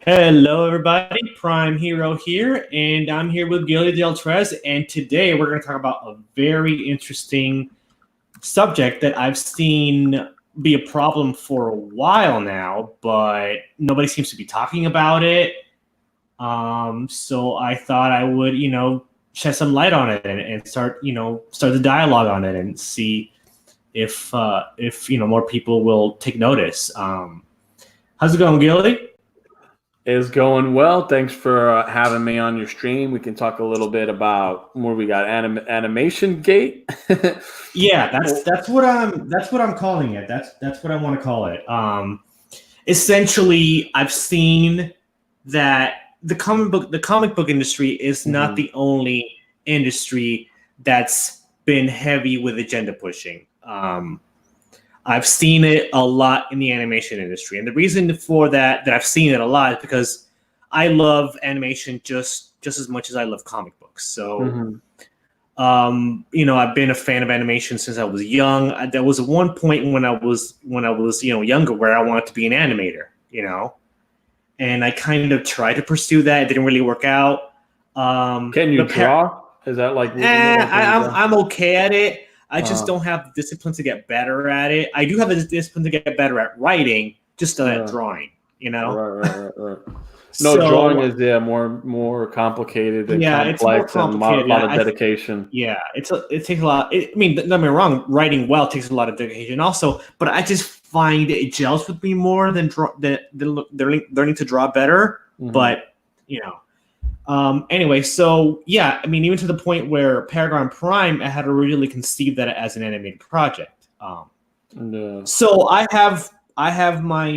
Hello, everybody. Prime Hero here, and I'm here with Gilly Del Trez. And today we're going to talk about a very interesting subject that I've seen be a problem for a while now, but nobody seems to be talking about it. So I thought I would, shed some light on it and start, start the dialogue on it and see if more people will take notice. How's it going, Gilly? Is going well. Thanks for having me on your stream. We can talk a little bit about where we got animation gate. Yeah, that's what I'm calling it. That's what I want to call it. Essentially, I've seen that the comic book industry is not the only industry that's been heavy with agenda pushing. I've seen it a lot in the animation industry, and the reason for that I've seen it a lot is because I love animation just as much as I love comic books. So I've been a fan of animation since I was young. There was one point when I was younger where I wanted to be an animator, and I kind of tried to pursue that. It didn't really work out. Can you draw? Is that like? I'm okay at it. I just don't have the discipline to get better at it. I do have the discipline to get better at writing, just not at drawing. Right. No, drawing is more complicated and it's more complex and a complicated. lot of dedication. It takes a lot. I mean, don't get me wrong. Writing well takes a lot of dedication, also. But I just find it gels with me more than learning to draw better. But anyway, so yeah, I mean, even to the point where Paragon Prime, I had originally conceived that as an animated project. So I have my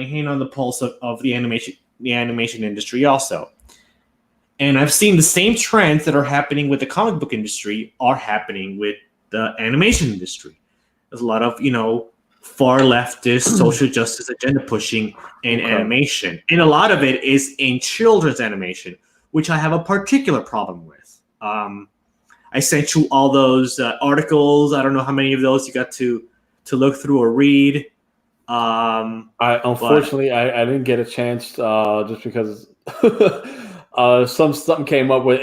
hand on the pulse of the animation industry also. And I've seen the same trends that are happening with the comic book industry are happening with the animation industry. There's a lot of, far leftist social justice agenda pushing in animation. And a lot of it is in children's animation, which I have a particular problem with. I sent you all those articles. I don't know how many of those you got to look through or read. Unfortunately, I didn't get a chance just because something came up with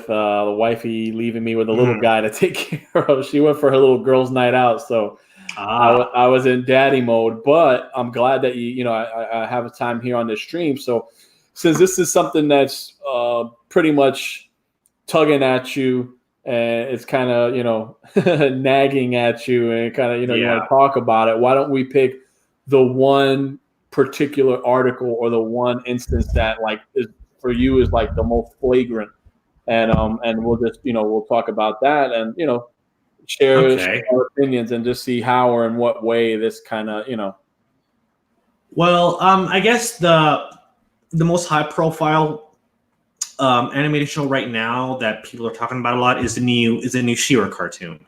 the wifey leaving me with a little guy to take care of. She went for her little girls' night out, so I was in daddy mode. But I'm glad that I have a time here on this stream. So since this is something that's pretty much tugging at you and it's kind of nagging at you and kind of you want to talk about it, why don't we pick the one particular article or the one instance that is for you is like the most flagrant, and we'll just we'll talk about that and share our opinions and just see how or in what way this kind of Well, I guess the most high profile animated show right now that people are talking about a lot is the new She-Ra cartoon.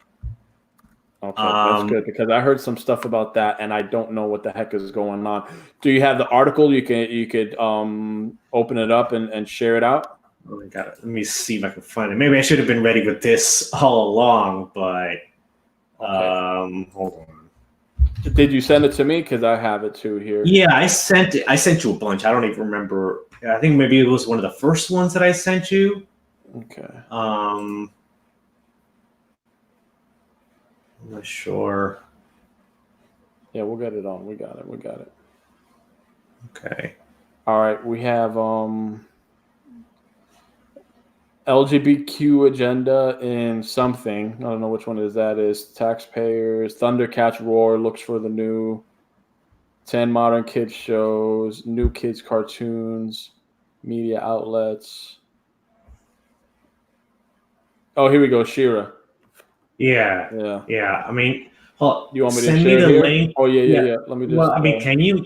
Okay, that's good because I heard some stuff about that and I don't know what the heck is going on. Do you have the article? You could open it up and share it out. Oh my God, let me see if I can find it. Maybe I should have been ready with this all along, but hold on. Did you send it to me? Because I have it too here. Yeah, I sent it. I sent you a bunch. I don't even remember. I think maybe it was one of the first ones that I sent you. Okay. I'm not sure. Yeah, we'll get it on. We got it. Okay. All right. We have LGBTQ agenda in something. I don't know which one that is. Taxpayers. Thundercats Roar looks for the new 10 modern kids shows, new kids cartoons, media outlets. Oh, here we go. She-Ra. Yeah. I mean, you want me to send share me the here? link? Oh yeah. Let me just. Well, I mean, can you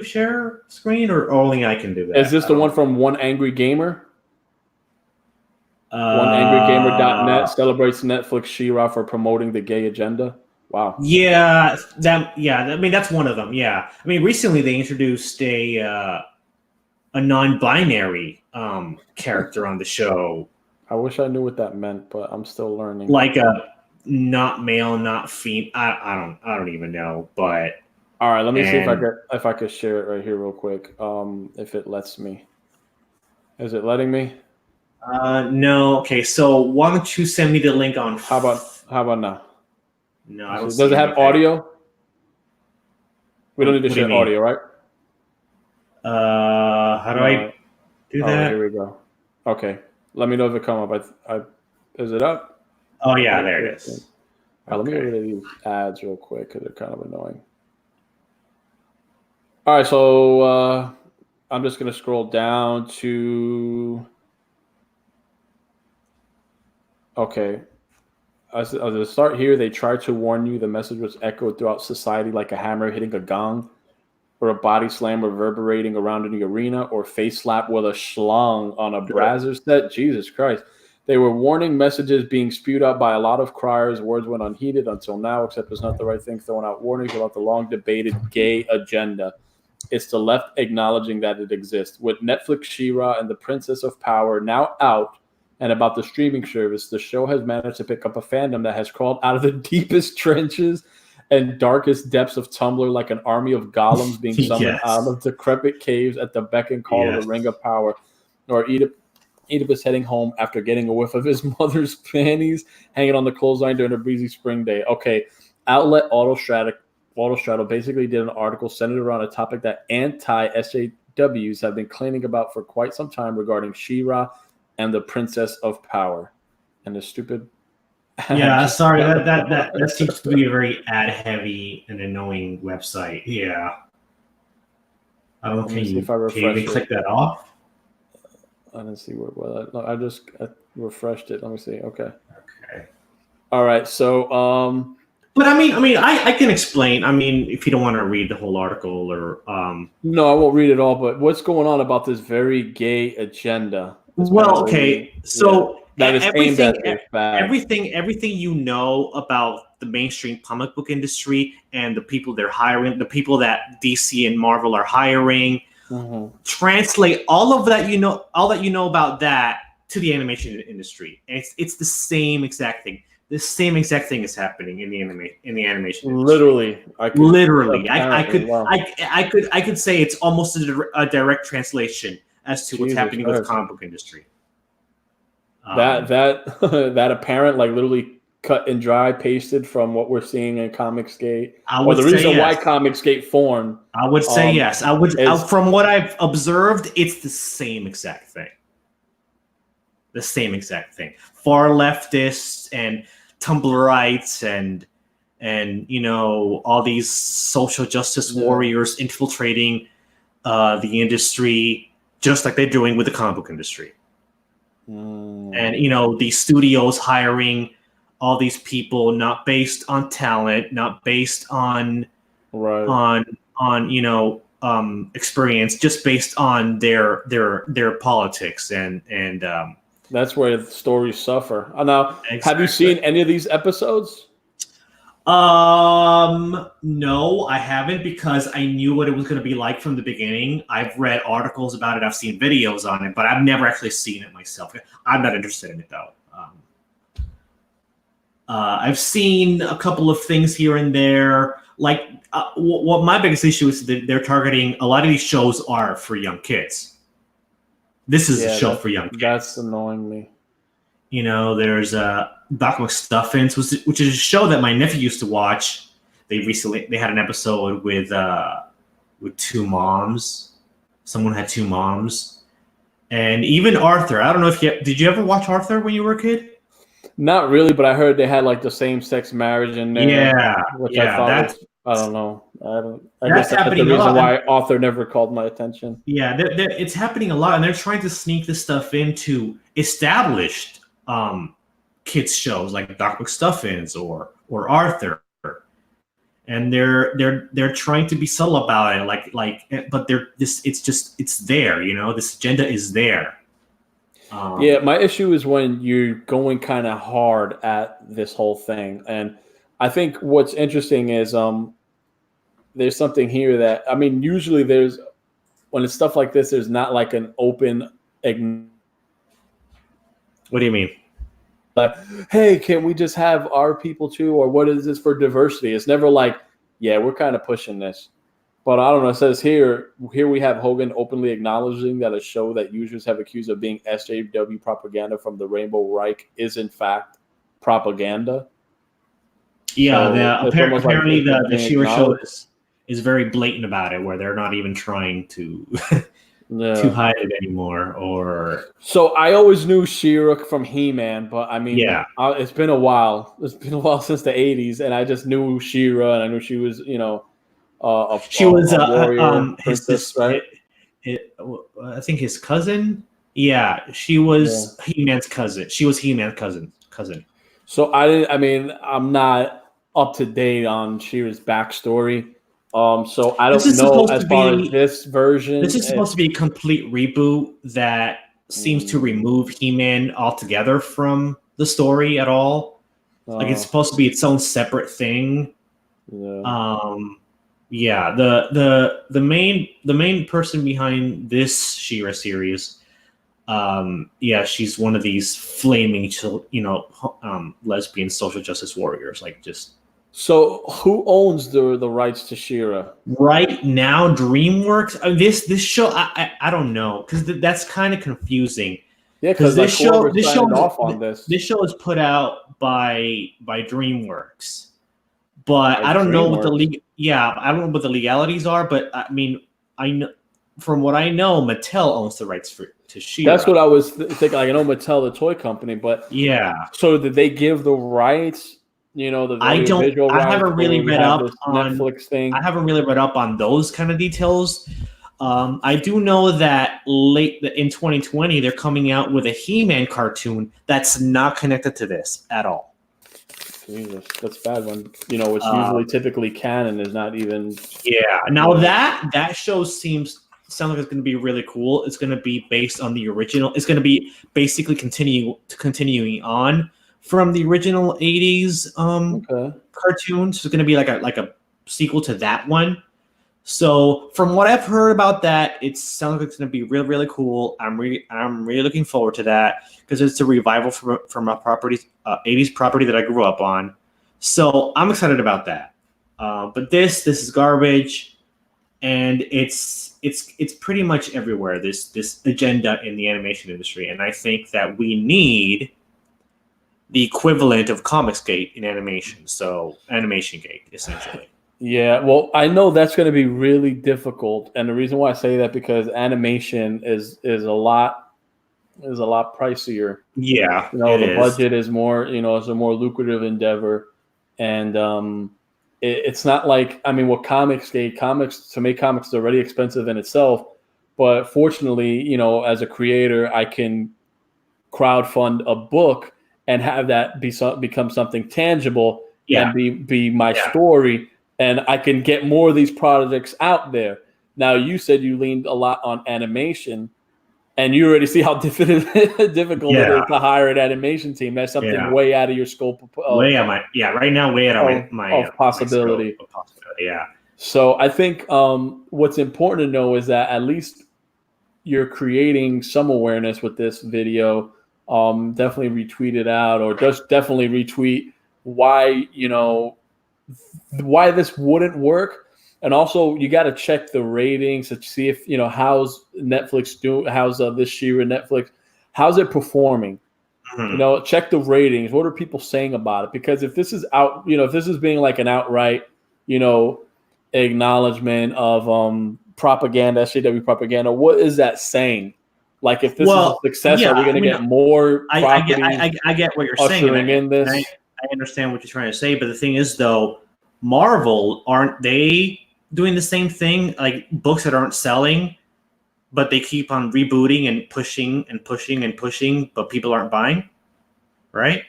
share screen or only I can do that? Is this the one from One Angry Gamer? OneAngryGamer.net celebrates Netflix She-Ra for promoting the gay agenda. Wow. Yeah. I mean, that's one of them. Yeah. I mean, recently they introduced a non-binary character on the show. I wish I knew what that meant, but I'm still learning. Like a not male, not female. I don't even know, but All right, let me see if I could share it right here real quick. If it lets me. Is it letting me? No. Okay, so why don't you send me the link on? How about now? No, I don't. Does it have audio? We don't need to share audio, right? How do I do that? Right, here we go. Okay, let me know if it come up. Is it up? Oh yeah, there it is. All right, let me get rid of these ads real quick because they're kind of annoying. All right, so I'm just gonna scroll down to. Okay. As a start here, they tried to warn you. The message was echoed throughout society like a hammer hitting a gong, or a body slam reverberating around in the arena, or face slap with a schlong on a Brazzers set. Jesus Christ. They were warning messages being spewed out by a lot of criers. Words went unheeded until now, except it's not the right thing, throwing out warnings about the long-debated gay agenda. It's the left acknowledging that it exists. With Netflix She-Ra and the Princess of Power now out, and about the streaming service, the show has managed to pick up a fandom that has crawled out of the deepest trenches and darkest depths of Tumblr like an army of golems being summoned out of decrepit caves at the beck and call of the Ring of Power. Or Oedipus heading home after getting a whiff of his mother's panties hanging on the clothesline during a breezy spring day. Okay, outlet Autostraddle basically did an article centered around a topic that anti-SJWs have been claiming about for quite some time regarding She-Ra and the Princess of Power. And the stupid... Yeah, sorry, that seems to be a very ad-heavy and annoying website. Yeah. I don't know, can you even click that off? I didn't see I just refreshed it. Let me see. Okay. All right, so... But I mean, I can explain. I mean, if you don't want to read the whole article or... No, I won't read it all, but what's going on about this very gay agenda? Well, okay, so that is aimed at this bad. Everything you know about the mainstream comic book industry and the people they're hiring, the people that DC and Marvel are hiring, translate all that you know about that to the animation industry, and it's the same exact thing. The same exact thing is happening in the animation industry. Literally, I could say it's almost a direct translation as to what's happening with the comic book industry. That apparent, like, literally cut and dry pasted from what we're seeing in Comicsgate. The reason why Comicsgate formed. I would say yes. From what I've observed, it's the same exact thing. The same exact thing. Far leftists and Tumblrites and you know, all these social justice warriors infiltrating the industry, just like they're doing with the comic book industry. And you know, these studios hiring all these people not based on talent, not based on you know, experience, just based on their politics and that's where the stories suffer. Now, have you seen any of these episodes? No, I haven't, because I knew what it was going to be like from the beginning. I've read articles about it. I've seen videos on it, but I've never actually seen it myself. I'm not interested in it, though. I've seen a couple of things here and there. Like, what my biggest issue is that they're targeting, a lot of these shows are for young kids. This is a show for young kids. That's annoying me. You know, there's Doc McStuffins, which is a show that my nephew used to watch. They had an episode with two moms. Someone had two moms, and even Arthur. I don't know if did you ever watch Arthur when you were a kid? Not really, but I heard they had like the same-sex marriage in there. Yeah, which I thought I don't know. I guess that's the reason why Arthur never called my attention. Yeah, it's happening a lot, and they're trying to sneak this stuff into established kids shows like Doc McStuffins or Arthur, and they're trying to be subtle about it, but it's there, you know, this agenda is there. My issue is when you're going kind of hard at this whole thing, and I think what's interesting is there's something here that, I mean, usually when it's stuff like this, there's not like an open. What do you mean? Like, hey, can we just have our people too? Or what is this for diversity? It's never like, yeah, we're kind of pushing this. But I don't know. It says here we have Hogan openly acknowledging that a show that users have accused of being SJW propaganda from the Rainbow Reich is in fact propaganda. Yeah, So apparently like the She-Ra show is very blatant about it, where they're not even trying to to hide it anymore. Or so I always knew She-Ra from He-Man, but I mean, it's been a while. It's been a while since the '80s, and I just knew She-Ra, and I knew she was, she was a warrior princess, right? I think his cousin. Yeah, she was He-Man's cousin. She was He-Man's cousin. So I'm not up to date on She-Ra's backstory. So I don't know as far as this version. This is supposed to be a complete reboot that seems to remove He-Man altogether from the story at all. Like it's supposed to be its own separate thing. Yeah. The main person behind this She-Ra series, she's one of these flaming, lesbian social justice warriors. Like just. So who owns the rights to She-Ra? Right now, DreamWorks. This show, I don't know, because that's kind of confusing. Yeah, because this show is put out by DreamWorks. But I don't know what I don't know what the legalities are. But I mean, I know from what I know, Mattel owns the rights to She-Ra. That's what I was thinking. Like, I know Mattel, the toy company, but So did they give the rights? The I haven't really read up on Netflix thing. I haven't really read up on those kind of details. I do know that late in 2020 they're coming out with a He-Man cartoon that's not connected to this at all. Jesus, that's bad when it's usually typically canon is not even. Yeah. Now that show sounds like it's going to be really cool. It's going to be based on the original. It's going to be basically continuing on from the original 80s cartoon. So it's going to be like a sequel to that one. So from what I've heard about that, it sounds like it's going to be really, really cool. I'm really looking forward to that because it's a revival from a 80s property that I grew up on. So I'm excited about that. But this is garbage, and it's pretty much everywhere. This agenda in the animation industry, and I think that we need the equivalent of Comicsgate in animation. So Animation Gate, essentially. Yeah, well, I know that's going to be really difficult, and the reason why I say that because animation is a lot pricier. Yeah, the budget is more. It's a more lucrative endeavor, and it's not like what Comicsgate to make comics is already expensive in itself, but fortunately, as a creator, I can crowdfund a book and have that become something tangible and be my story. And I can get more of these projects out there. Now, you said you leaned a lot on animation, and you already see how difficult it is to hire an animation team. That's something way out of your scope. Right now, way out of my possibility. Yeah. So I think what's important to know is that at least you're creating some awareness with this video. Definitely retweet it out, or just definitely retweet why this wouldn't work. And also you got to check the ratings to see if how's Netflix doing, how's this She-Ra Netflix, how's it performing. Check the ratings. What are people saying about it? Because if this is out, if this is being like an outright acknowledgement of propaganda, SJW propaganda, what is that saying? Like, if this is a success, are we going to get more properties? I get what you're saying. I understand what you're trying to say, but the thing is, though, Marvel, aren't they doing the same thing? Like books that aren't selling, but they keep on rebooting and pushing and pushing and pushing, but people aren't buying, right?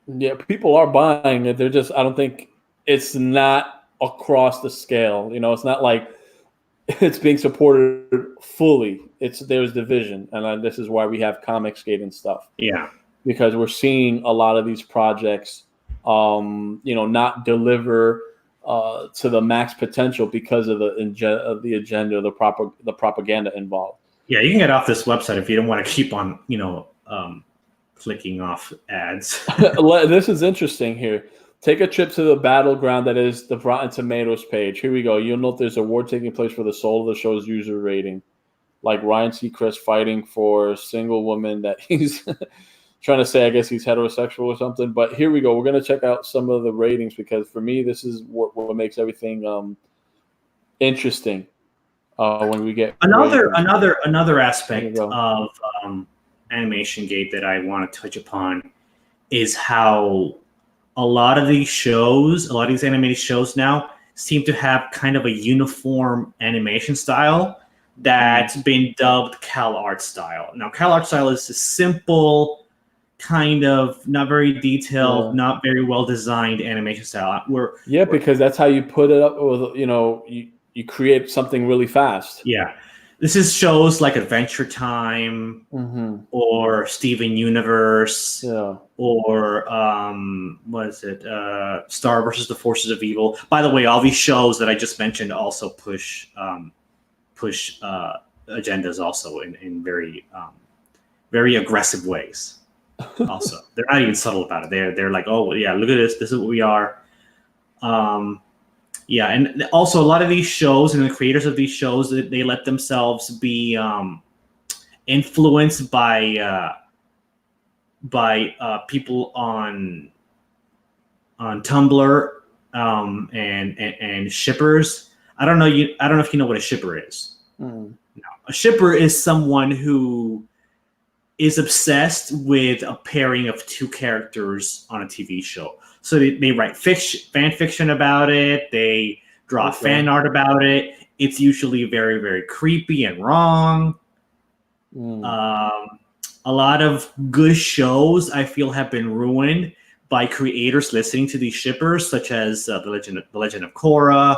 Yeah, people are buying it. They're just, I don't think it's not across the scale. It's not like it's being supported fully. There's division, and this is why we have Comicsgate and stuff. Yeah. Because we're seeing a lot of these projects, not deliver to the max potential because of the agenda, the propaganda involved. Yeah, you can get off this website if you don't want to keep on, clicking off ads. This is interesting here. Take a trip to the battleground that is the Rotten Tomatoes page. Here we go. You'll note there's a war taking place for the soul of the show's user rating. Like Ryan Seacrest fighting for a single woman that he's trying to say, I guess he's heterosexual or something. But here we go. We're going to check out some of the ratings because for me, this is what makes everything interesting when we get another aspect of Animation Gate that I want to touch upon is how a lot of these animated shows now seem to have kind of a uniform animation style that's been dubbed CalArt style. Now, CalArt style is a simple, kind of not very detailed, not very well designed animation style. Because that's how you put it up with, you create something really fast. Yeah. This is shows like Adventure Time or Steven Universe or what is it? Star versus the Forces of Evil. By the way, all these shows that I just mentioned also push agendas also in very very aggressive ways. Also, they're not even subtle about it. They're like, oh yeah, look at this. This is what we are. Yeah, and also a lot of these shows and the creators of these shows, they let themselves be influenced by people on Tumblr and shippers. I don't know if you know what a shipper is. No. A shipper is someone who is obsessed with a pairing of two characters on a TV show. So they write fan fiction about it. They draw fan art about it. It's usually very, very creepy and wrong. A lot of good shows, I feel, have been ruined by creators listening to these shippers, such as the Legend of Korra,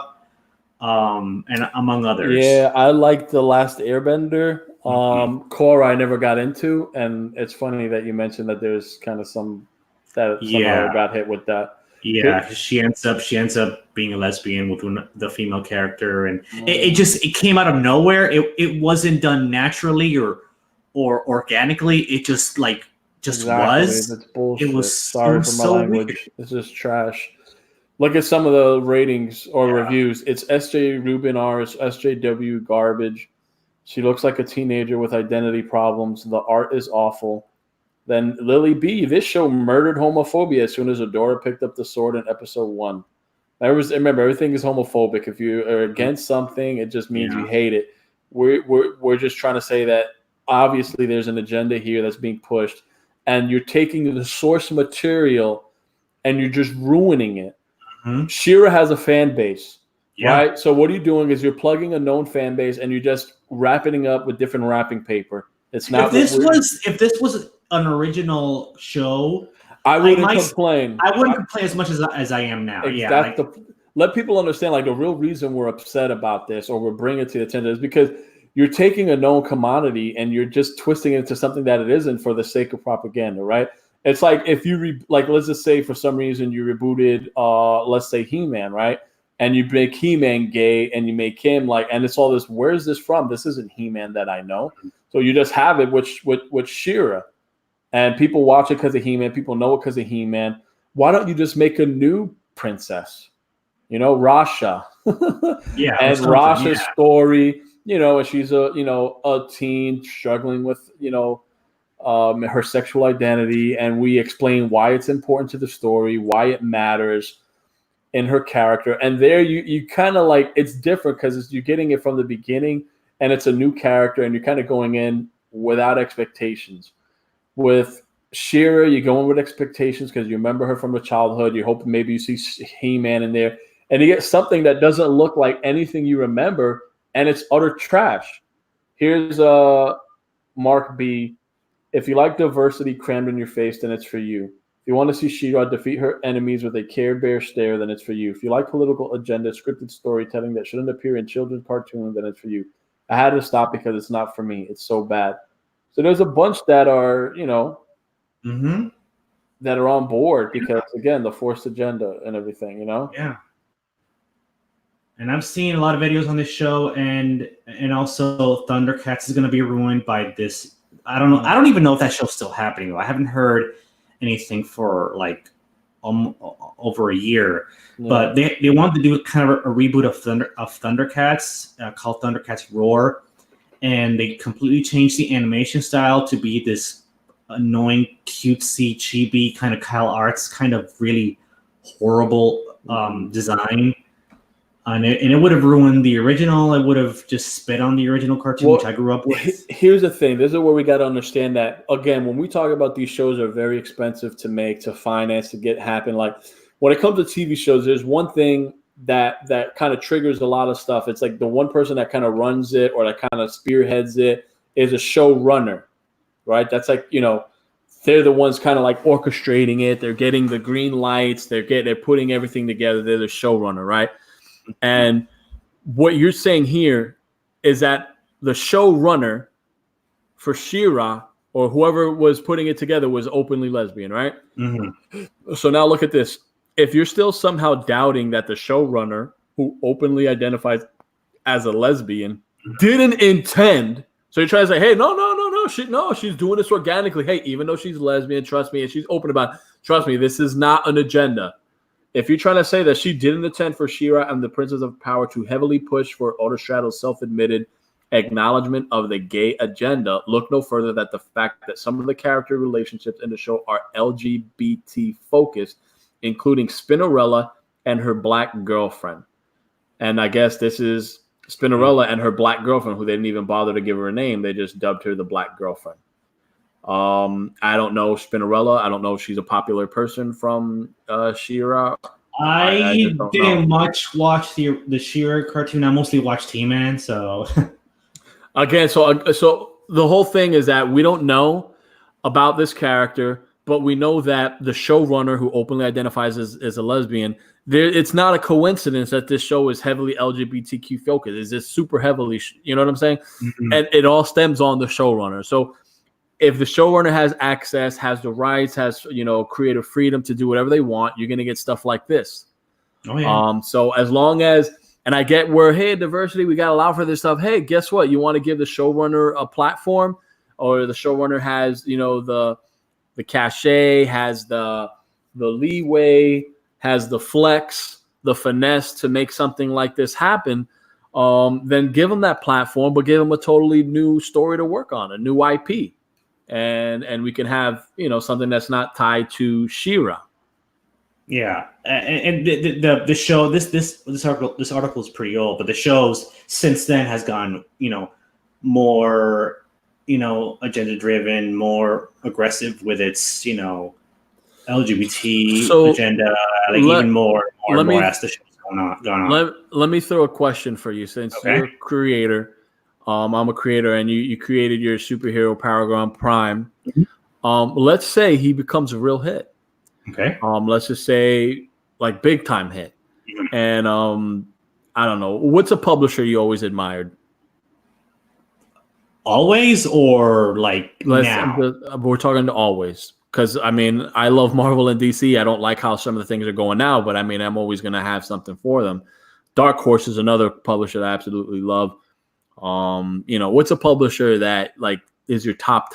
and among others. Yeah, I like The Last Airbender. Korra I never got into, and it's funny that you mentioned that there's kind of some that somehow got hit with that. Yeah, she ends up being a lesbian with the female character, and it came out of nowhere. It wasn't done naturally or organically. It just was. It's bullshit. It was sorry for my language. Weird. It's just trash. Look at some of the ratings or reviews. It's SJ Rubin R's SJW garbage. She looks like a teenager with identity problems. The art is awful. Then Lily B. This show murdered homophobia as soon as Adora picked up the sword in episode 1. Remember, everything is homophobic. If you are against something, it just means you hate it. We're just trying to say that obviously there's an agenda here that's being pushed, and you're taking the source material and you're just ruining it. She-Ra has a fan base, right? So what are you doing is you're plugging a known fan base and you're just wrapping it up with different wrapping paper. It's not. If this was an original show, I wouldn't complain. I wouldn't complain as much as I am now. Let people understand, like, the real reason we're upset about this or we're bringing it to the attention is because you're taking a known commodity and you're just twisting it into something that it isn't for the sake of propaganda, right? It's like if you let's just say for some reason you rebooted, let's say He-Man, right? And you make He-Man gay and you make him and it's all this. Where's this from? This isn't He-Man that I know. So you just have it with She-Ra, and people watch it because of He-Man. People know it because of He-Man. Why don't you just make a new princess? Rasha. And Rasha's story. And she's a teen struggling with her sexual identity, and we explain why it's important to the story, why it matters in her character. And there you kind of it's different because you're getting it from the beginning, and it's a new character, and you're kind of going in without expectations. With She-Ra, you're going with expectations because you remember her from her childhood. You're hoping maybe you see He-Man in there, and you get something that doesn't look like anything you remember, and it's utter trash. Here's Mark B. If you like diversity crammed in your face, then it's for you. If you want to see She-Ra defeat her enemies with a Care Bear stare, then it's for you. If you like political agenda, scripted storytelling that shouldn't appear in children's cartoons, then it's for you. I had to stop because it's not for me. It's so bad. So there's a bunch that are, that are on board because, again, the forced agenda and everything, Yeah. And I've seen a lot of videos on this show, and also Thundercats is going to be ruined by this. I don't know. I don't even know if that show's still happening, though. I haven't heard anything for a over a year. Yeah. But they wanted to do kind of a reboot of Thundercats called Thundercats Roar, and they completely changed the animation style to be this annoying, cutesy, chibi kind of Kyle Arts kind of really horrible design. And it would have ruined the original. It would have just spit on the original cartoon, which I grew up with. Here's the thing. This is where we got to understand that, again, when we talk about these shows are very expensive to make, to finance, to get happen. Like when it comes to TV shows, there's one thing that kind of triggers a lot of stuff. It's like the one person that kind of runs it or that kind of spearheads it is a showrunner, right? That's like, they're the ones kind of like orchestrating it. They're getting the green lights. They're putting everything together. They're the showrunner, right? And what you're saying here is that the showrunner for She-Ra or whoever was putting it together was openly lesbian, right? Mm-hmm. So now look at this. If you're still somehow doubting that the showrunner who openly identifies as a lesbian didn't intend, so you're trying to say, hey, no, she's doing this organically. Hey, even though she's lesbian, trust me, and she's open about it, trust me, this is not an agenda. If you're trying to say that she didn't intend for She-Ra and the Princess of Power to heavily push for Autostraddle's self-admitted acknowledgement of the gay agenda, look no further than the fact that some of the character relationships in the show are LGBT focused, including Spinnerella and her black girlfriend. And I guess this is Spinnerella and her black girlfriend, who they didn't even bother to give her a name. They just dubbed her the black girlfriend. I don't know Spinnerella. I don't know if she's a popular person from She-Ra. I didn't much watch the She-Ra cartoon. I mostly watched He-Man. So again, so the whole thing is that we don't know about this character, but we know that the showrunner who openly identifies as a lesbian, it's not a coincidence that this show is heavily LGBTQ focused. It's just super heavily, you know what I'm saying? Mm-hmm. And it all stems on the showrunner. So if the showrunner has access, has the rights, has creative freedom to do whatever they want, you're gonna get stuff like this. Oh yeah. So as long as, and I get where, hey, diversity, we gotta allow for this stuff. Hey, guess what? You want to give the showrunner a platform, or the showrunner has the cachet, has the leeway, has the flex, the finesse to make something like this happen. Then give them that platform, but give them a totally new story to work on, a new IP. And we can have something that's not tied to She-Ra. Yeah, and the show this article is pretty old, but the shows since then has gone more agenda driven, more aggressive with its LGBT agenda, even more as the show's gone on. Let me throw a question for you, since you're a creator. I'm a creator, and you created your superhero Paragon Prime. Mm-hmm. Let's say he becomes a real hit. Okay. Let's just say like big time hit. Mm-hmm. And I don't know, what's a publisher you always admired? Always, or like now? We're talking to always, because I love Marvel and DC. I don't like how some of the things are going now, but I'm always going to have something for them. Dark Horse is another publisher that I absolutely love. What's a publisher that like is your top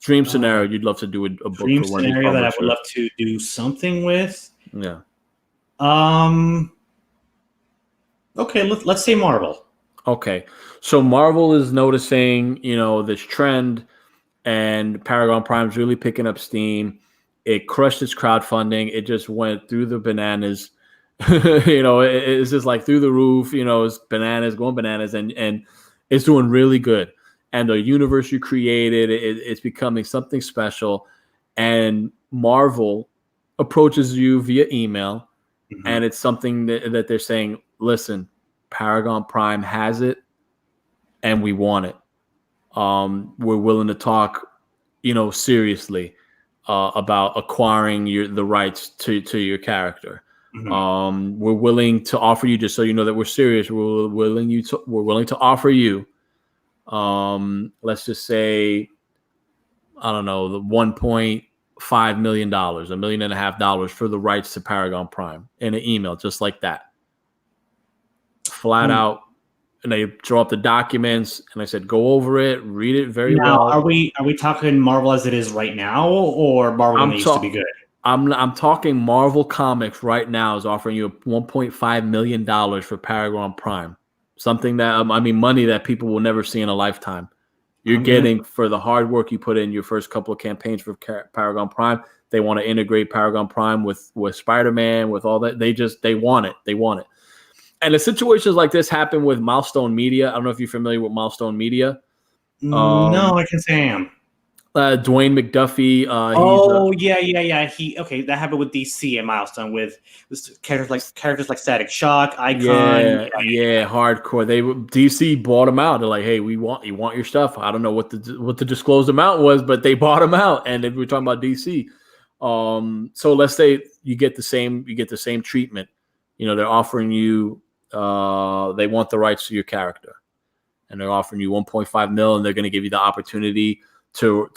dream scenario you'd love to do a book dream for? Scenario that I would love to do something with? Yeah. Okay, let's say Marvel. Okay, so Marvel is noticing this trend, and Paragon Prime's really picking up steam. It crushed its crowdfunding. It just went through the bananas. It's just like through the roof. It's going bananas, and it's doing really good. And the universe you created, it's becoming something special. And Marvel approaches you via email, mm-hmm. and it's something that they're saying, listen, Paragon Prime has it, and we want it. We're willing to talk, seriously about acquiring the rights to your character. Mm-hmm. We're willing to offer you, just so you know that we're serious. We're willing to offer you, let's just say, I don't know, the $1.5 million, $1.5 million for the rights to Paragon Prime in an email, just like that, flat out. And they draw up the documents, and I said, go over it, read it very well. Are we talking Marvel as it is right now, or Marvel when it used to be good? I'm talking Marvel Comics right now is offering you $1.5 million for Paragon Prime. Something that, I mean, money that people will never see in a lifetime. You're getting for the hard work you put in your first couple of campaigns for Paragon Prime. They want to integrate Paragon Prime with Spider-Man, with all that. They want it. They want it. And the situations like this happen with Milestone Media. I don't know if you're familiar with Milestone Media. No, I can say I am. Dwayne McDuffie. Yeah. That happened with DC and Milestone with characters like Static Shock, Icon. Yeah, hardcore. DC bought them out. They're like, hey, you want your stuff. I don't know what the disclosed amount was, but they bought them out. And if we're talking about DC, so let's say you get the same treatment. You know, they're offering you. They want the rights to your character, and they're offering you 1.5 mil, and they're going to give you the opportunity to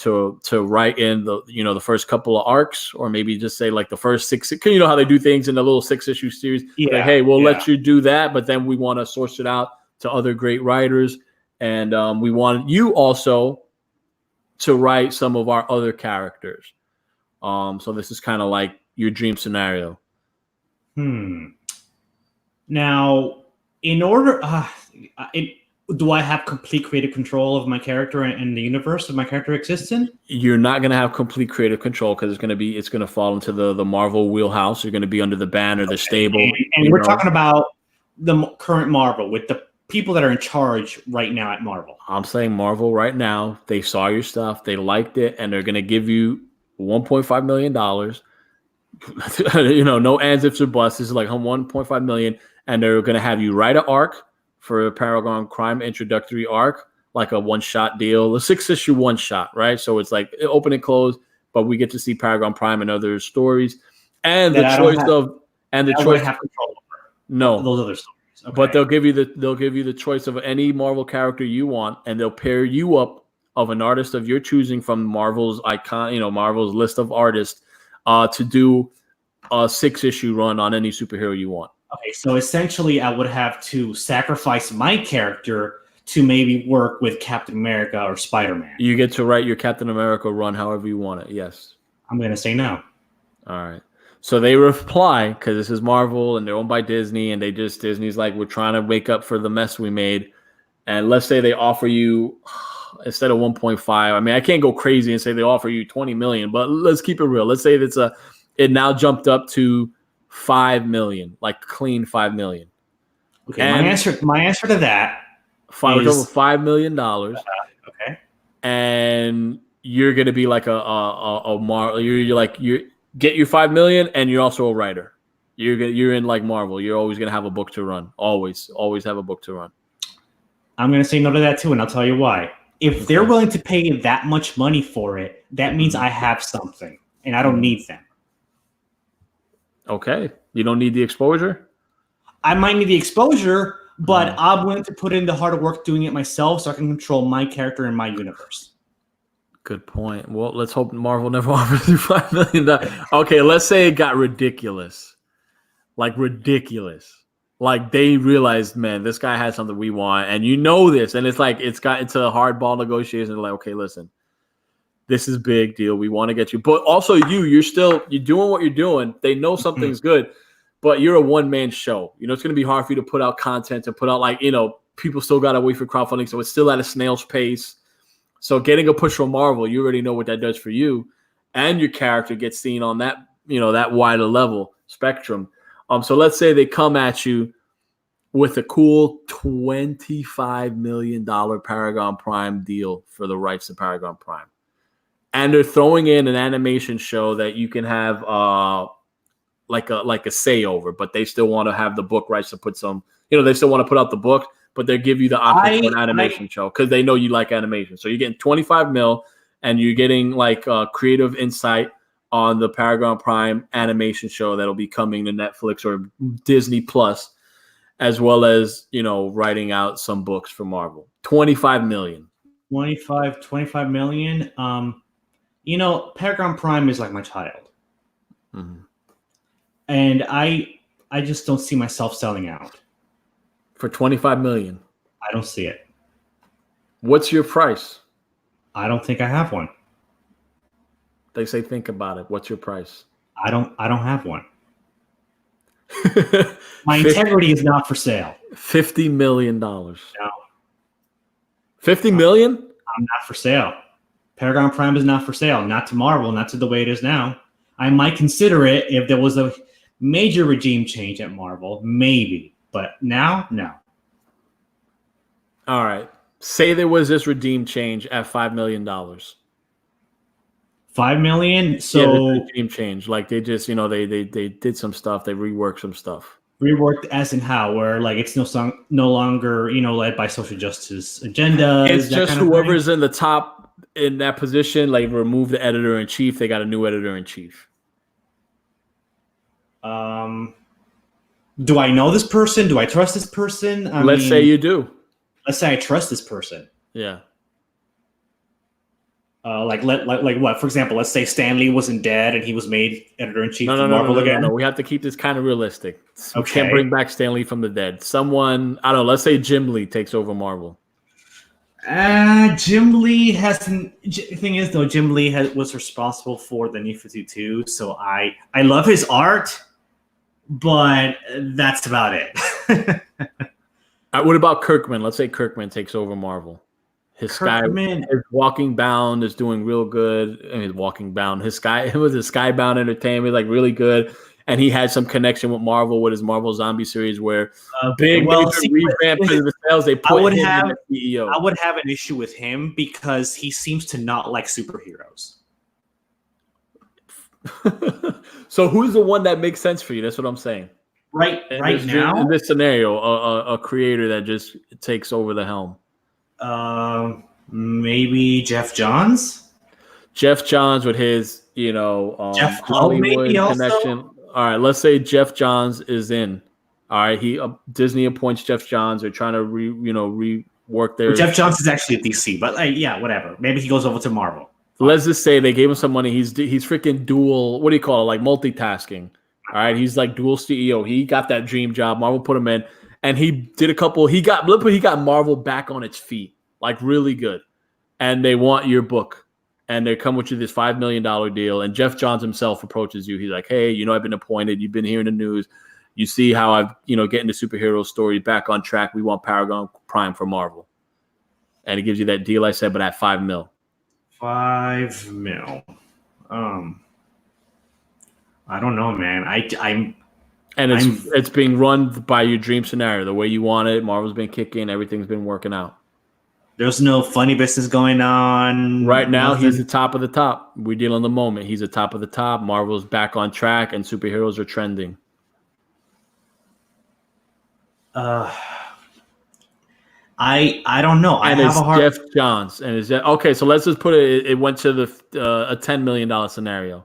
write in the first couple of arcs, or maybe just say like the first 6. You know how they do things in the little 6-issue series. Yeah, like, hey, we'll let you do that, but then we want to source it out to other great writers, and we want you also to write some of our other characters. So this is kind of like your dream scenario. Now, in order, do I have complete creative control of my character and the universe that my character exists in? You're not going to have complete creative control because it's going to fall into the Marvel wheelhouse. You're going to be under the banner, the stable. And we're talking about the current Marvel with the people that are in charge right now at Marvel. I'm saying Marvel right now. They saw your stuff, they liked it, and they're going to give you $1.5 million. No ands, ifs, or buts. This is like $1.5 million, and they're going to have you write an arc for a Paragon Prime introductory arc, like a one-shot deal, a 6-issue one-shot, right? So it's like open and close, but we get to see Paragon Prime and other stories, and the choice of control over. No, those other stories. Okay. But they'll give you the choice of any Marvel character you want, and they'll pair you up of an artist of your choosing from Marvel's Marvel's list of artists, to do a 6-issue run on any superhero you want. Okay, so essentially I would have to sacrifice my character to maybe work with Captain America or Spider-Man. You get to write your Captain America run however you want it, yes. I'm going to say no. All right. So they reply, because this is Marvel and they're owned by Disney, and Disney's like, we're trying to wake up for the mess we made. And let's say they offer you, instead of 1.5, I mean, I can't go crazy and say they offer you 20 million, but let's keep it real. Let's say it now jumped up to 5 million, like clean 5 million. Okay, and my answer to that is over $5 million. Okay, and you're gonna be like you get your 5 million, and you're also a writer. You're in like Marvel. You're always gonna have a book to run. Always have a book to run. I'm gonna say no to that too, and I'll tell you why. If they're willing to pay that much money for it, that means I have something, and I don't need them. Okay. You don't need the exposure? I might need the exposure, but I'm willing to put in the hard work doing it myself so I can control my character and my universe. Good point. Well, let's hope Marvel never offers you $5 million. Okay, let's say it got ridiculous. Like ridiculous. Like they realized, man, this guy has something we want, and you know this, and it's like it's got into a hardball negotiation. They're like, okay, listen. This is big deal. We want to get you. But also you're doing what you're doing. They know something's good, but you're a one-man show. You know, it's going to be hard for you to put out content and put out people still got to wait for crowdfunding. So it's still at a snail's pace. So getting a push from Marvel, you already know what that does for you, and your character gets seen on that, that wider level spectrum. So let's say they come at you with a cool $25 million Paragon Prime deal for the rights to Paragon Prime. And they're throwing in an animation show that you can have like a say over, but they still want to have the book rights to put some, they still want to put out the book, but they give you the option for an animation show because they know you like animation. So you're getting 25 mil, and you're getting like creative insight on the Paragon Prime animation show that'll be coming to Netflix or Disney Plus, as well as, writing out some books for Marvel. 25 million. 25 million. Paragon Prime is like my child. Mm-hmm. And I just don't see myself selling out. For 25 million? I don't see it. What's your price? I don't think I have one. They say think about it. What's your price? I don't have one. My integrity is not for sale. $50 million. No. 50 million? I'm not for sale. Paragon Prime is not for sale. Not to Marvel, not to the way it is now. I might consider it if there was a major regime change at Marvel, maybe. But now, no. All right. Say there was this regime change at $5 million. $5 million. So regime change, like they just, they did some stuff. They reworked some stuff. Reworked as in how? Where like it's no longer led by social justice agendas. It's just whoever's in the top in that position. Like remove the editor in chief. They got a new editor in chief. Do I know this person? Do I trust this person? Let's say you do. Let's say I trust this person. Yeah. Like what? For example, let's say Stan Lee wasn't dead and he was made editor-in-chief of Marvel again. No. We have to keep this kind of realistic. Okay. We can't bring back Stan Lee from the dead. Someone, I don't know, let's say Jim Lee takes over Marvel. Jim Lee hasn't. The thing is, though, Jim Lee was responsible for the New 52, so I love his art, but that's about it. What about Kirkman? Let's say Kirkman takes over Marvel. His Walking Bound is doing real good. I mean, Walking Bound. His Skybound Entertainment, like really good. And he had some connection with Marvel with his Marvel Zombie series, where revamp to the sales. They put him in the CEO. I would have an issue with him because he seems to not like superheroes. So who's the one that makes sense for you? That's what I'm saying. Right now, in this scenario, a creator that just takes over the helm. Maybe Jeff Johns. Jeff Johns with his, Jeff Hollywood connection. All right, let's say Jeff Johns is in. All right, Disney appoints Jeff Johns. They're trying to rework their. Jeff Johns is actually at DC, but whatever. Maybe he goes over to Marvel. Let's just say they gave him some money. He's freaking dual. What do you call it? Like multitasking. All right, he's like dual CEO. He got that dream job. Marvel put him in, and he did a couple. He got Marvel back on its feet, like really good. And they want your book, and they come with you this $5 million deal. And Jeff Johns himself approaches you. He's like, "Hey, I've been appointed. You've been hearing the news. You see how I've getting the superhero story back on track. We want Paragon Prime for Marvel." And he gives you that deal I said, but at $5 million. $5 million. I don't know, man. It's being run by your dream scenario, the way you want it. Marvel's been kicking, everything's been working out. There's no funny business going on right now. Nothing. He's the top of the top. We're dealing the moment. He's the top of the top. Marvel's back on track, and superheroes are trending. I don't know. And I have a hard. Jeff Johns, and is that okay? So let's just put it. It went to a $10 million scenario.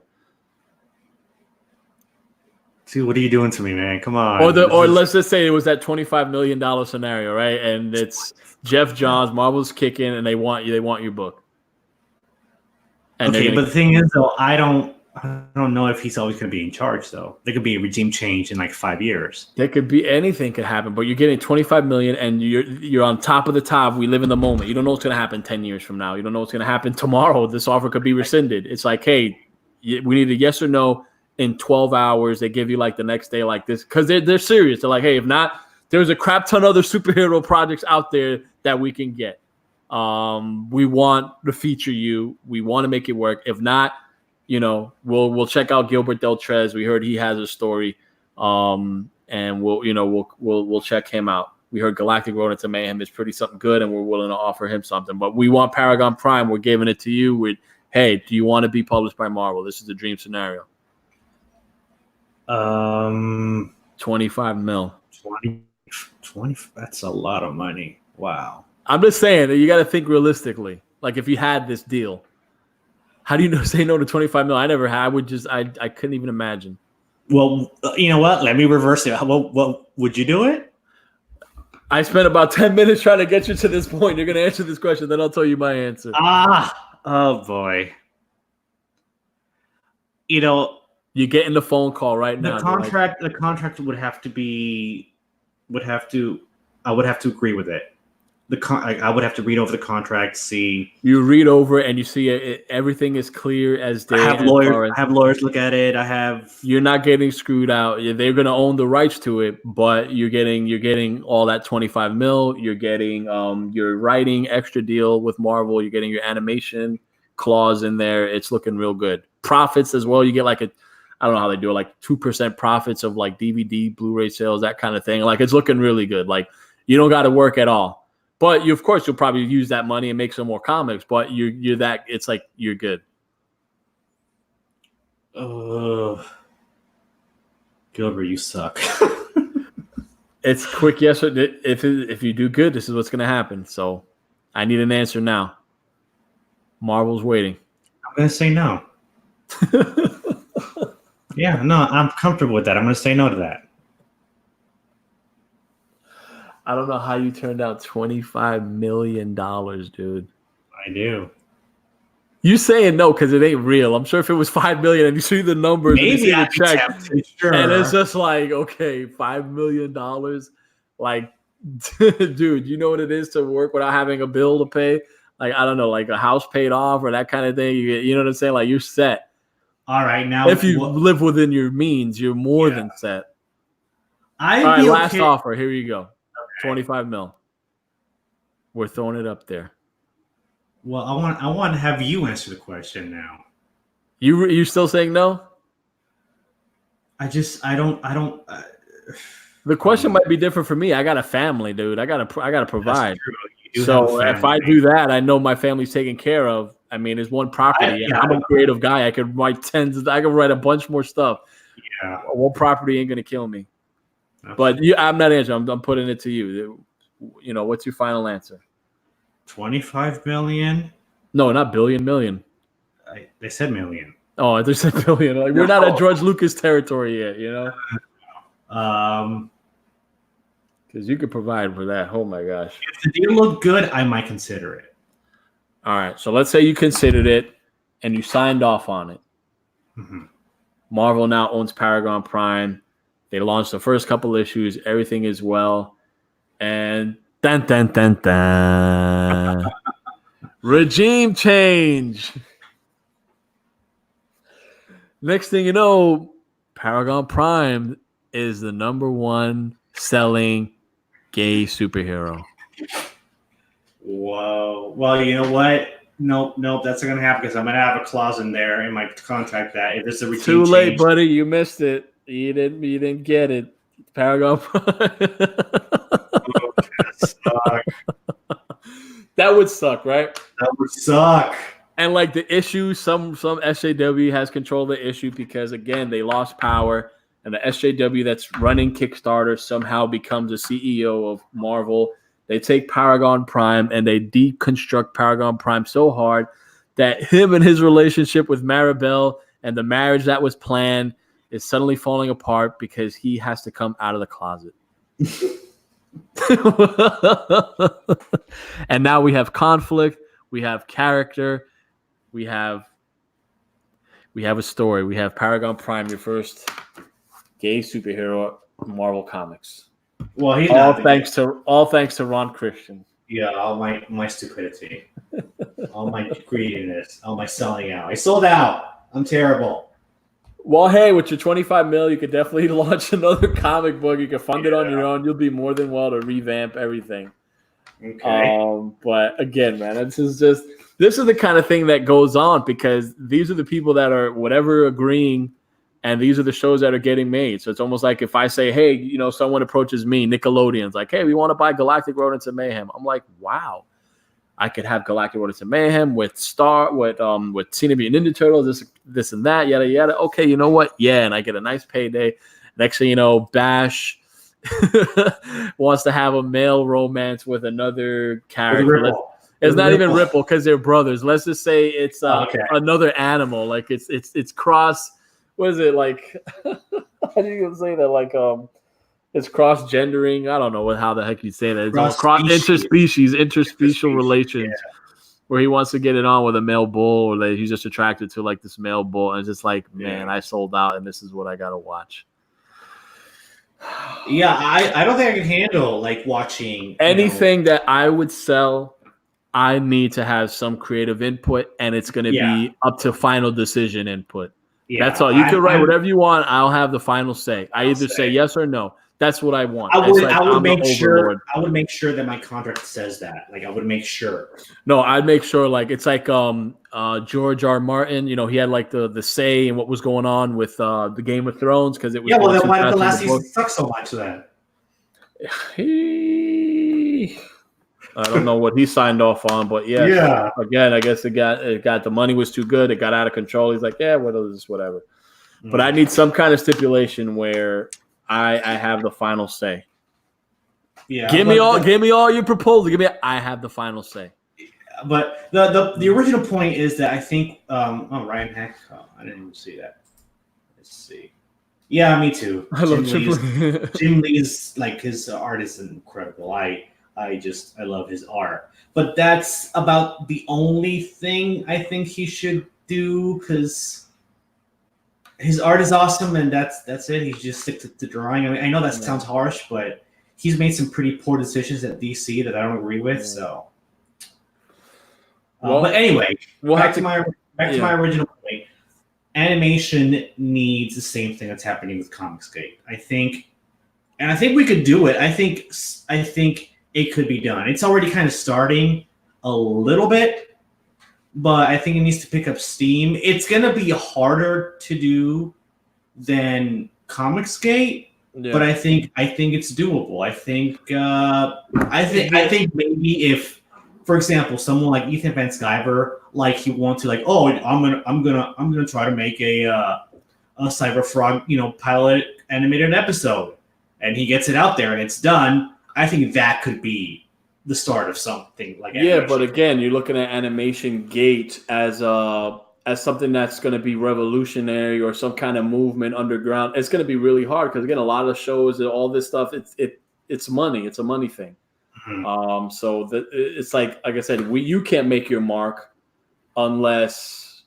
Dude, what are you doing to me, man? Come on. Or let's just say it was that $25 million scenario, right? And it's Jeff Johns, Marvel's kicking, and they want your book. And okay, but the thing is, though, I don't know if he's always going to be in charge. Though there could be a regime change in like 5 years. There could be anything could happen, but you're getting $25 million, and you're on top of the top. We live in the moment. You don't know what's going to happen 10 years from now. You don't know what's going to happen tomorrow. This offer could be rescinded. It's like, hey, we need a yes or no. In 12 hours, they give you like the next day like this because they're serious. They're like, hey, if not, there's a crap ton of other superhero projects out there that we can get. We want to feature you. We want to make it work. If not, we'll check out Gilbert Deltrez. We heard he has a story, and we'll check him out. We heard Galactic Road into Mayhem is pretty something good, and we're willing to offer him something. But we want Paragon Prime. We're giving it to you. Hey, do you want to be published by Marvel? This is the dream scenario. 25 mil. 20. That's a lot of money. Wow. I'm just saying that you got to think realistically. Like if you had this deal, how do you say no to 25 mil? I never had. I couldn't even imagine. Well, you know what? Let me reverse it. What would you do it? I spent about 10 minutes trying to get you to this point. You're going to answer this question, then I'll tell you my answer. Oh boy. You're getting the phone call right now. The contract would have to I would have to agree with it. I would have to read over the contract, see. You read over it and you see everything is clear as day. I have lawyers look at it. You're not getting screwed out. They're going to own the rights to it, but you're getting all that 25 mil. You're getting your writing extra deal with Marvel. You're getting your animation clause in there. It's looking real good. Profits as well. You get like I don't know how they do it, like 2% profits of like DVD, Blu-ray sales, that kind of thing. Like it's looking really good. Like you don't got to work at all. But of course, you'll probably use that money and make some more comics. But it's like you're good. Gilbert, you suck. It's quick yes. If you do good, this is what's going to happen. So I need an answer now. Marvel's waiting. I'm going to say no. Yeah, no, I'm comfortable with that. I'm going to say no to that. I don't know how you turned out $25 million, dude. I do. You saying no because it ain't real. I'm sure if it was $5 million and you see the numbers, maybe and you see I the check, sure. And it's just like, okay, $5 million. Like, dude, you know what it is to work without having a bill to pay? Like, I don't know, like a house paid off or that kind of thing. You know what I'm saying? Like, you're set. All right, now if you live within your means, you're more than set. All right, last offer. Here you go. Okay. 25 mil. We're throwing it up there. Well, I want to have you answer the question now. You still saying no? I don't. The question might be different for me. I got a family, dude. I gotta provide. So if I do that, I know my family's taken care of. I mean, it's one property. I'm a creative guy. I could write I could write a bunch more stuff. Yeah. One property ain't gonna kill me. Okay. But I'm not answering. I'm putting it to you. You know, what's your final answer? 25 million? No, not billion, million. They said million. Oh, they said billion. Like, we're not at George Lucas territory yet, you know? Because you could provide for that. Oh, my gosh. If the deal looked good, I might consider it. All right. So let's say you considered it and you signed off on it. Mm-hmm. Marvel now owns Paragon Prime. They launched the first couple issues. Everything is well. And dun, dun, dun, dun. Regime change. Next thing you know, Paragon Prime is the #1 selling gay superhero. Whoa. Well, you know what? Nope, that's not going to happen because I'm going to have a clause in there in my contract that if it's a regime too late, change, buddy. You missed it. You didn't get it. Paragon Prime. That would suck, right? That would suck. And like the issue, some SJW has control of the issue because again they lost power, and the SJW that's running Kickstarter somehow becomes the CEO of Marvel. They take Paragon Prime and they deconstruct Paragon Prime so hard that him and his relationship with Maribel and the marriage that was planned is suddenly falling apart because he has to come out of the closet. And now we have conflict, we have character, we have a story. We have Paragon Prime, your first gay superhero in Marvel Comics. Well, he's all thanks to Ron Christian. Yeah, all my stupidity, all my greediness, all my selling out. I sold out. I'm terrible. Well, hey, with your 25 mil, you could definitely launch another comic book. You can fund it on your own. You'll be more than well to revamp everything. Okay. But again, man, this is the kind of thing that goes on because these are the people that are whatever agreeing, and these are the shows that are getting made. So it's almost like if I say, hey, you know, someone approaches me, Nickelodeon's like, hey, we want to buy Galactic Rodents and Mayhem. I'm like, wow. I could have Galactic Rodents and Mayhem with Teenage Mutant Ninja Turtles, this and that, yada yada. Okay, you know what? Yeah, and I get a nice payday. Next thing you know, Bash wants to have a male romance with another character. It's not even Ripple because they're brothers. Let's just say it's another animal. Like it's cross. What is it like? How do you say that? Like it's cross-gendering. I don't know how the heck you say that. It's interspecial relations, where he wants to get it on with a male bull, or that he's just attracted to like this male bull, and it's just like, man, I sold out, and this is what I gotta watch. Yeah, I don't think I can handle like watching anything that I would sell. I need to have some creative input, and it's going to Yeah, be up to final decision input. That's yeah. all. You can write whatever you want. I'll have the final say. I I'll either say yes or no. That's what I want. It's like I'm the overlord. I would make sure that my contract says that. Like I would make sure. No, I'd make sure. Like it's like George R. Martin. You know, he had like the say in what was going on with the Game of Thrones because it was. Yeah, well, then why did the last season suck so much then? I don't know what he signed off on, but yeah. Again, I guess it got the money was too good. It got out of control. He's like, yeah, what is this, whatever. But I need some kind of stipulation where I have the final say. Yeah, give me all your proposal. I have the final say. But the original point is that I think Ryan Heck. Oh, I didn't even see that. Let's see. Yeah, me too. I love Jim Lee's like his art is incredible. I love his art. But that's about the only thing I think he should do because his art is awesome and that's it. He just stick to drawing. I mean, I know that sounds harsh, but he's made some pretty poor decisions at DC that I don't agree with. So, but anyway, back to my original point. Animation needs the same thing that's happening with Comicsgate. I think we could do it. I think it could be done. It's already kind of starting a little bit, but I think it needs to pick up steam. It's gonna be harder to do than Comicsgate, but I think it's doable. I think maybe if, for example, someone like Ethan Van Sciver, like he wants to, like, oh, I'm gonna try to make a Cyber Frog, pilot animated episode, and he gets it out there and it's done. I think that could be the start of something like animation. Yeah, but again, you're looking at Animation Gate as something that's going to be revolutionary or some kind of movement underground. It's going to be really hard because again, a lot of shows and all this stuff, it's money. It's a money thing. Mm-hmm. So it's like I said, you can't make your mark unless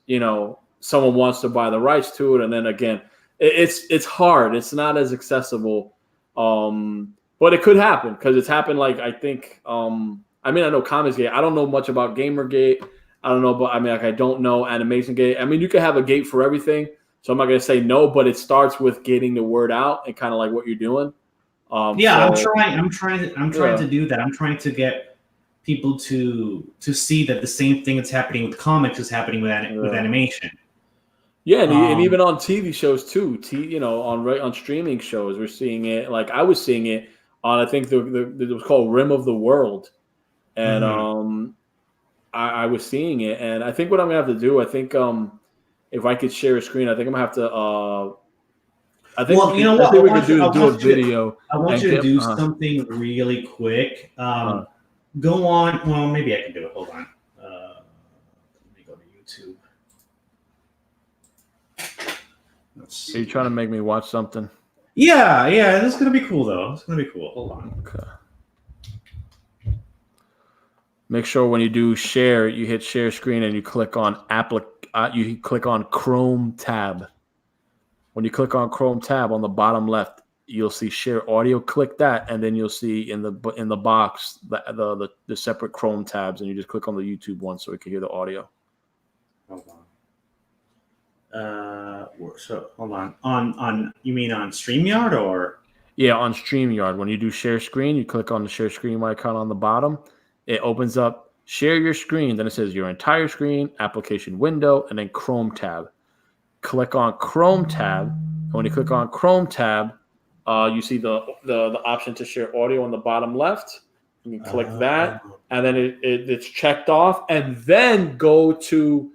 someone wants to buy the rights to it, and then again, it's hard. It's not as accessible. But it could happen because it's happened. Like I think, I know Comicsgate. I don't know much about Gamergate. I don't know, but I don't know Animation Gate. You could have a gate for everything. So I'm not gonna say no, but it starts with getting the word out and kind of like what you're doing. I'm trying to do that. I'm trying to get people to see that the same thing that's happening with comics is happening with animation. Yeah, and even on TV shows too. On streaming shows, we're seeing it. Like I was seeing it on, I think it was called Rim of the World, and I was seeing it, and I think what I'm gonna have to do, I think if I could share a screen, I think I'm gonna have to. I think we could do a video. I want you to do something really quick. Go on. Well, maybe I can do it. Hold on. Let me go to YouTube. Are you trying to make me watch something? Yeah. This is gonna be cool though. It's gonna be cool. Hold on. Okay. Make sure when you do share, you hit share screen and you click on you click on Chrome tab. When you click on Chrome tab on the bottom left, you'll see share audio. Click that, and then you'll see in the box the separate Chrome tabs, and you just click on the YouTube one so we can hear the audio. Hold on. So hold on. On you mean on StreamYard or? Yeah, on StreamYard. When you do share screen, you click on the share screen icon on the bottom. It opens up share your screen. Then it says your entire screen, application window, and then Chrome tab. Click on Chrome tab. And when you click on Chrome tab, you see the option to share audio on the bottom left. You can click that, and then it's checked off. And then go to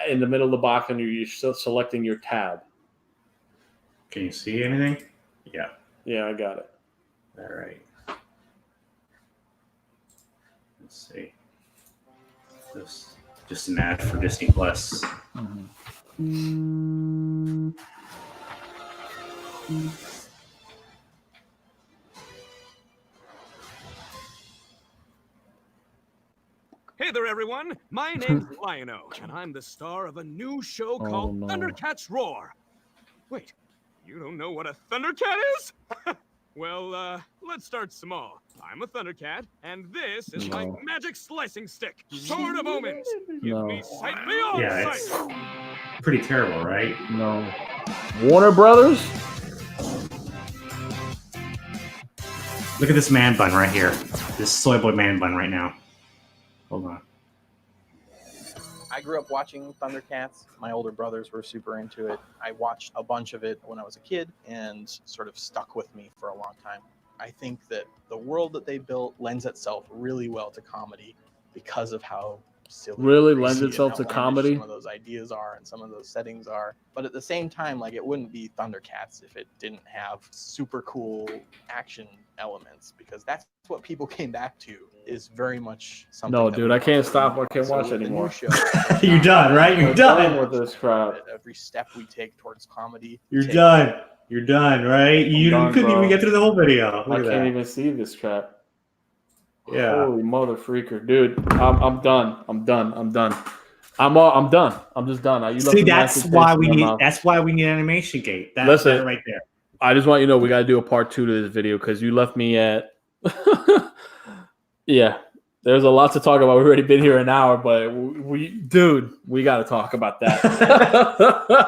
in the middle of the box, and you're still selecting your tab. Can you see anything? Yeah. Yeah, I got it. All right. Let's see. This just an ad for Disney Plus. Hey there, everyone. My name's Lion-O, and I'm the star of a new show called Thundercats Roar. Wait, You don't know what a Thundercat is? Well, let's start small. I'm a Thundercat, and this is my magic slicing stick, Sword of Omens. Give me sight beyond Yeah, sight. it's pretty terrible, right? No. Warner Brothers? Look at this man bun right here. This soy boy man bun right now. Hold on. I grew up watching Thundercats. My older brothers were super into it. I watched a bunch of it when I was a kid and sort of stuck with me for a long time. I think that the world that they built lends itself really well to comedy because of how silly. Really crazy lends and itself to outlandish comedy? Some of those ideas are and some of those settings are. But at the same time, like, it wouldn't be Thundercats if it didn't have super cool action elements, because that's what people came back to, is very much something. No, that dude, we I can't want. stop. I can't So watch with the new anymore. show, You're done, right? You're I'm done done. with this crap. at every step we take towards comedy. You're take- done. You're done, right? You done, couldn't bro. even get through the whole video. I Look at can't that. even see this crap. Yeah. Holy mother freaker, dude! I'm done. I'm done. I'm done. I'm done. I'm just done. You left See, the that's nasty why taste we in my need. mouth. That's why we need Animation Gate. That's Listen. that right there. I just want you to know we got to do a part 2 to this video because you left me at. Yeah, there's a lot to talk about. We've already been here an hour, but we got to talk about that.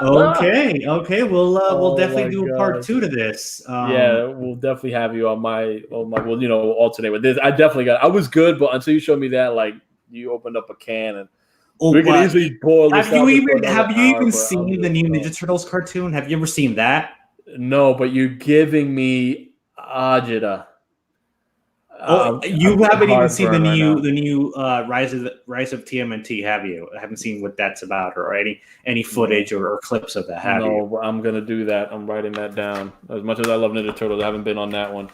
Okay. We'll Oh definitely my do a part God. 2 to this. Yeah, we'll definitely have you on my. Well, alternate with this. I definitely got. I was good, but until you showed me that, like, you opened up a can and we could easily boil this. Have you even but seen the new Ninja Turtles cartoon? Have you ever seen that? No, but you're giving me Ajita. You haven't even seen the heartburn new Rise of TMNT, have you? I haven't seen what that's about or any footage or clips of that, have you? No, I'm gonna do that. I'm writing that down. As much as I love Ninja Turtles, I haven't been on that one.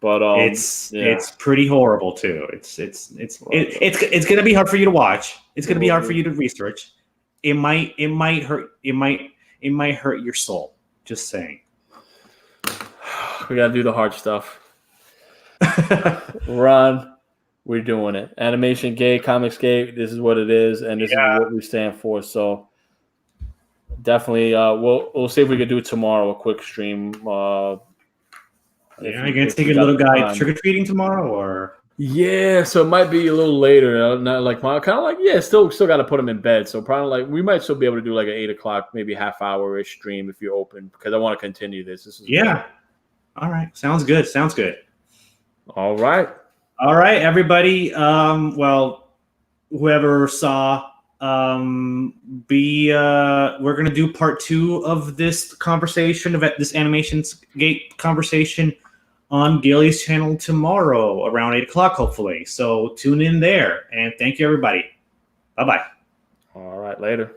But it's pretty horrible too. It's gonna be hard for you to watch. It's gonna be hard for you to research. It might hurt your soul. Just saying. We gotta do the hard stuff. Run, we're doing it. Animation Gate, Comics Gate. This is what it is, and this is what we stand for. So definitely, we'll see if we can do it tomorrow. A quick stream. Are you gonna take your little guy trick or treating tomorrow, or? Yeah, so it might be a little later. Not like kind of like still got to put him in bed. So probably like we might still be able to do like an 8 o'clock, maybe half hour ish stream if you're open, because I want to continue this. This is great. All right, sounds good. All right, everybody. Well, whoever saw, we're gonna do part 2 of this conversation, of this Animation Gate conversation, on Gilly's channel tomorrow around 8 o'clock, hopefully. So tune in there, and thank you, everybody. Bye-bye. All right, later.